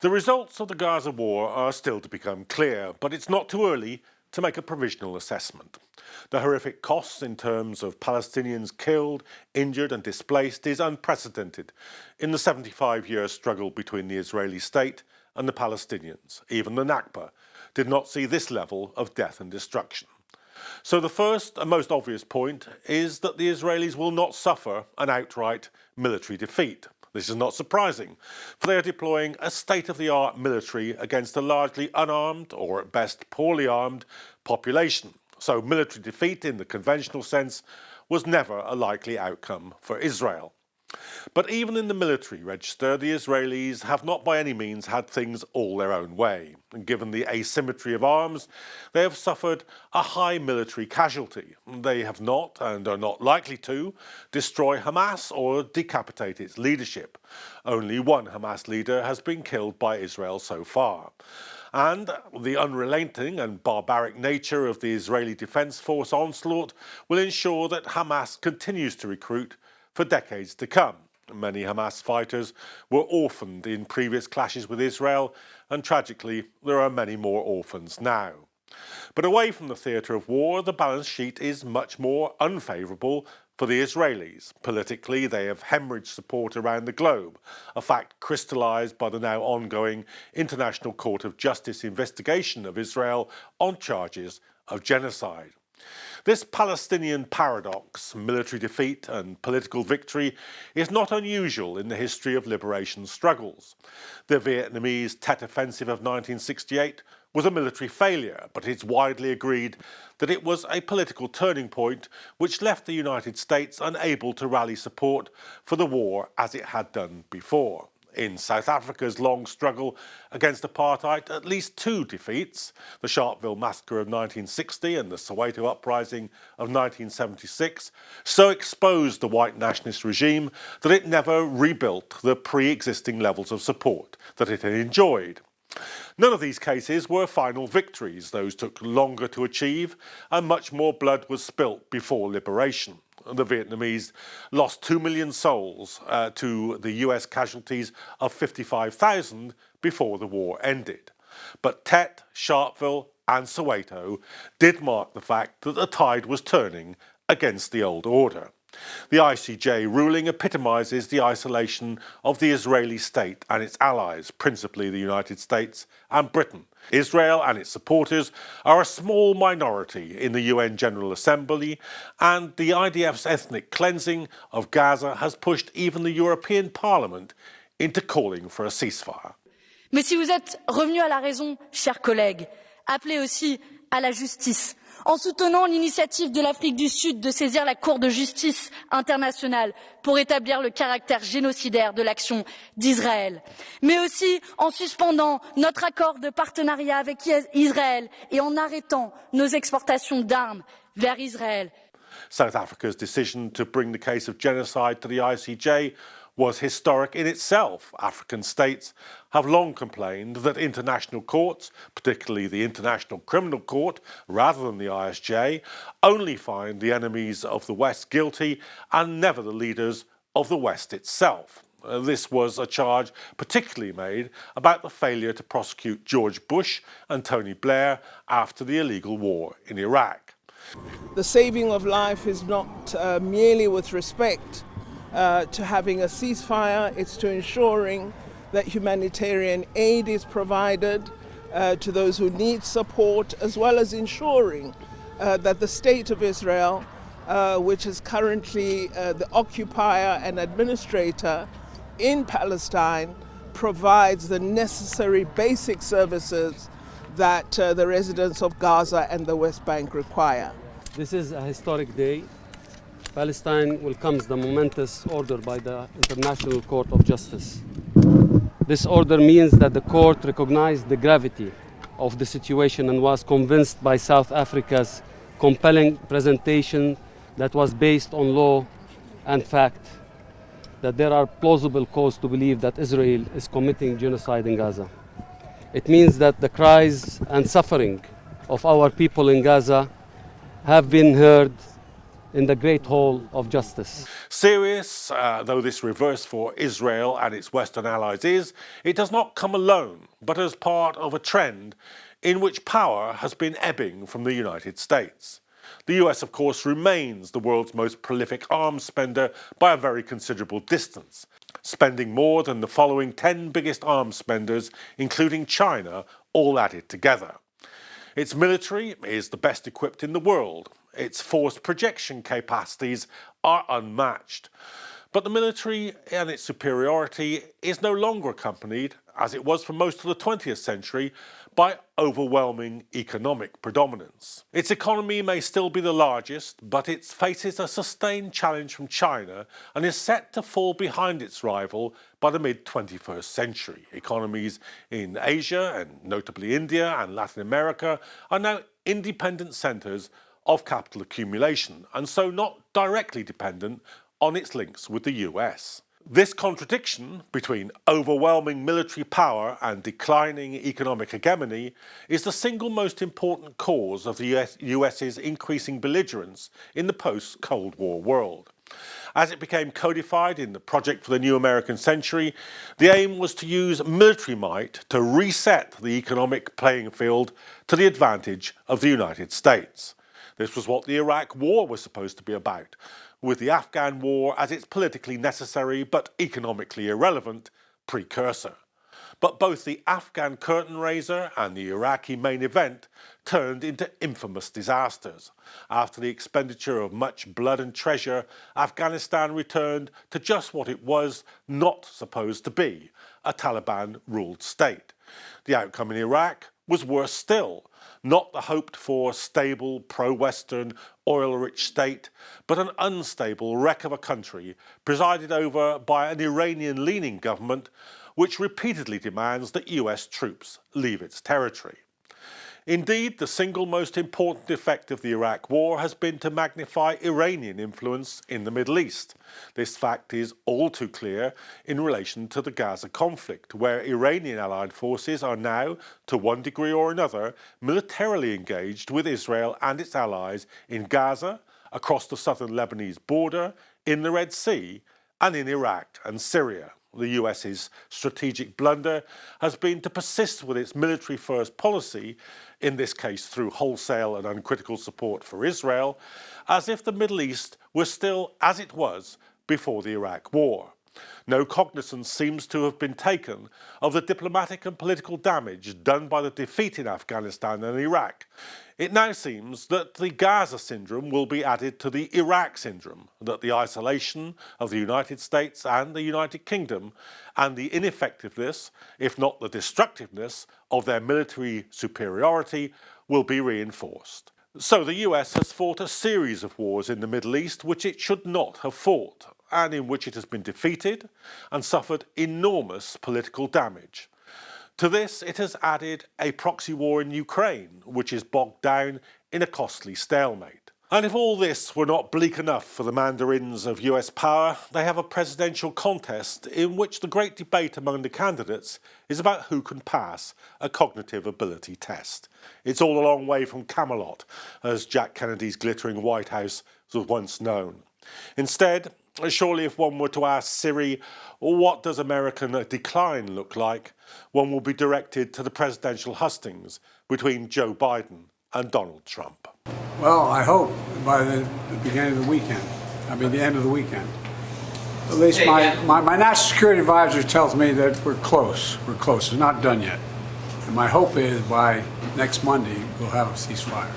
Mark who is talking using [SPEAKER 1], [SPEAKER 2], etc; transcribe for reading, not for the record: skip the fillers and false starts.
[SPEAKER 1] The results of the Gaza war are still to become clear, but it's not too early to make a provisional assessment. The horrific costs in terms of Palestinians killed, injured and displaced is unprecedented in the 75-year struggle between the Israeli state and the Palestinians. Even the Nakba did not see this level of death and destruction. So the first and most obvious point is that the Israelis will not suffer an outright military defeat. This is not surprising, for they are deploying a state-of-the-art military against a largely unarmed, or at best poorly armed, population. So military defeat in the conventional sense was never a likely outcome for Israel. But even in the military register, the Israelis have not by any means had things all their own way. And given the asymmetry of arms, they have suffered a high military casualty. They have not, and are not likely to, destroy Hamas or decapitate its leadership. Only one Hamas leader has been killed by Israel so far. And the unrelenting and barbaric nature of the Israeli Defense Force onslaught will ensure that Hamas continues to recruit for decades to come. Many Hamas fighters were orphaned in previous clashes with Israel, and tragically there are many more orphans now. But away from the theatre of war, the balance sheet is much more unfavourable for the Israelis. Politically, they have hemorrhaged support around the globe, a fact crystallised by the now ongoing International Court of Justice investigation of Israel on charges of genocide. This Palestinian paradox, military defeat and political victory, is not unusual in the history of liberation struggles. The Vietnamese Tet Offensive of 1968 was a military failure, but it's widely agreed that it was a political turning point which left the United States unable to rally support for the war as it had done before. In South Africa's long struggle against apartheid, at least two defeats, the Sharpeville Massacre of 1960 and the Soweto Uprising of 1976, so exposed the white nationalist regime that it never rebuilt the pre-existing levels of support that it had enjoyed. None of these cases were final victories. Those took longer to achieve, and much more blood was spilt before liberation. The Vietnamese lost 2 million souls to the US casualties of 55,000 before the war ended. But Tet, Sharpeville and Soweto did mark the fact that the tide was turning against the old order. The ICJ ruling epitomises the isolation of the Israeli state and its allies, principally the United States and Britain. Israel and its supporters are a small minority in the UN General Assembly, and the IDF's ethnic cleansing of Gaza has pushed even the European Parliament into calling for a ceasefire.
[SPEAKER 2] Mais si vous êtes revenus à la raison, chers collègues, appelez aussi à la justice, en soutenant l'initiative de l'Afrique du Sud de saisir la Cour de justice internationale pour établir le caractère génocidaire de l'action d'Israël, mais aussi en suspendant notre accord de partenariat avec Israël et en arrêtant nos exportations d'armes vers Israël.
[SPEAKER 1] South Africa's decision to bring the case of genocide to the ICJ was historic in itself. African states have long complained that international courts, particularly the International Criminal Court, rather than the ISJ, only find the enemies of the West guilty and never the leaders of the West itself. This was a charge particularly made about the failure to prosecute George Bush and Tony Blair after the illegal war in Iraq.
[SPEAKER 3] The saving of life is not merely with respect to having a ceasefire, it's to ensuring that humanitarian aid is provided to those who need support, as well as ensuring that the state of Israel, which is currently the occupier and administrator in Palestine, provides the necessary basic services that the residents of Gaza and the West Bank require.
[SPEAKER 4] This is a historic day. Palestine welcomes the momentous order by the International Court of Justice. This order means that the court recognized the gravity of the situation and was convinced by South Africa's compelling presentation that was based on law and fact that there are plausible cause to believe that Israel is committing genocide in Gaza. It means that the cries and suffering of our people in Gaza have been heard in the great hall of justice.
[SPEAKER 1] Serious, though this reverse for Israel and its Western allies is, it does not come alone, but as part of a trend in which power has been ebbing from the United States. The US, of course, remains the world's most prolific arms spender by a very considerable distance, spending more than the following 10 biggest arms spenders, including China, all added together. Its military is the best equipped in the world. Its force projection capacities are unmatched. But the military and its superiority is no longer accompanied, as it was for most of the 20th century, by overwhelming economic predominance. Its economy may still be the largest, but it faces a sustained challenge from China and is set to fall behind its rival by the mid-21st century. Economies in Asia, and notably India and Latin America, are now independent centres of capital accumulation, and so not directly dependent on its links with the US. This contradiction between overwhelming military power and declining economic hegemony is the single most important cause of the US's increasing belligerence in the post-Cold War world. As it became codified in the Project for the New American Century, the aim was to use military might to reset the economic playing field to the advantage of the United States. This was what the Iraq War was supposed to be about, with the Afghan War as its politically necessary but economically irrelevant precursor. But both the Afghan curtain raiser and the Iraqi main event turned into infamous disasters. After the expenditure of much blood and treasure, Afghanistan returned to just what it was not supposed to be, a Taliban-ruled state. The outcome in Iraq was worse still. Not the hoped-for stable, pro-Western, oil-rich state, but an unstable wreck of a country presided over by an Iranian-leaning government which repeatedly demands that US troops leave its territory. Indeed, the single most important effect of the Iraq War has been to magnify Iranian influence in the Middle East. This fact is all too clear in relation to the Gaza conflict, where Iranian allied forces are now, to one degree or another, militarily engaged with Israel and its allies in Gaza, across the southern Lebanese border, in the Red Sea, and in Iraq and Syria. The US's strategic blunder has been to persist with its military-first policy, in this case through wholesale and uncritical support for Israel, as if the Middle East were still as it was before the Iraq War. No cognizance seems to have been taken of the diplomatic and political damage done by the defeat in Afghanistan and Iraq. It now seems that the Gaza syndrome will be added to the Iraq syndrome, that the isolation of the United States and the United Kingdom and the ineffectiveness, if not the destructiveness, of their military superiority will be reinforced. So the US has fought a series of wars in the Middle East which it should not have fought, and in which it has been defeated and suffered enormous political damage. To this, it has added a proxy war in Ukraine, which is bogged down in a costly stalemate. And if all this were not bleak enough for the mandarins of US power, they have a presidential contest in which the great debate among the candidates is about who can pass a cognitive ability test. It's all a long way from Camelot, as Jack Kennedy's glittering White House was once known. Instead, surely if one were to ask Siri, what does American decline look like, one will be directed to the presidential hustings between Joe Biden and Donald Trump.
[SPEAKER 5] Well, I hope by the beginning of the weekend. The end of the weekend. At least my national security advisor tells me that we're close. We're close. It's not done yet. And my hope is by next Monday we'll have a ceasefire.